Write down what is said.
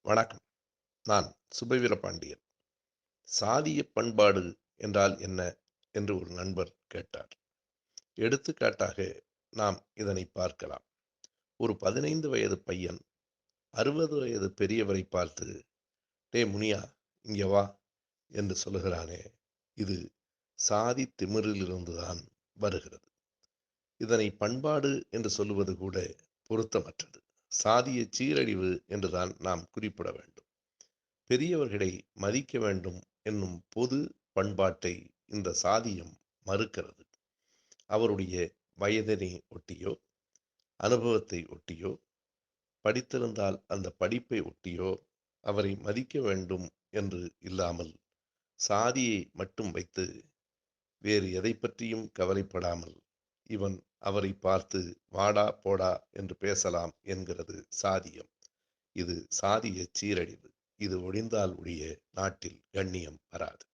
வணக்கம். நான் சுபவீரபாண்டியன். சாதிய பண்பாடு என்றால் என்ன என்று ஒரு நண்பர் கேட்டார். எடுத்துக்காட்டாக நாம் இதனை பார்க்கலாம். ஒரு 15 வயது பையன் 60 வயது பெரியவரை பார்த்து, டே முனியா, இங்க வா என்று சொல்லுகிறானே, இது சாதி திமிரிலிருந்துதான் வருகிறது. இதனை பண்பாடு என்று சொல்லுவது கூட பொருத்தமற்றது. சாதிய சீரழிவு என்றுதான் நாம் குறிப்பிட வேண்டும். பெரியவர்களை மதிக்க வேண்டும் என்னும் பொது பண்பாட்டை இந்த சாதியம் மறுக்கிறது. அவருடைய வயதினை ஒட்டியோ, அனுபவத்தை ஒட்டியோ, படித்திருந்தால் அந்த படிப்பை ஒட்டியோ அவரை மதிக்க வேண்டும் என்று இல்லாமல், சாதியை மட்டும் வைத்து வேறு எதை பற்றியும் கவலைப்படாமல், இவன் அவரை பார்த்து வாடா போடா என்று பேசலாம் என்கிறது சாதியம். இது சாதிய சீரழிவு. இது ஒழிந்தால் ஒழிய நாட்டில் கண்ணியம் வராது.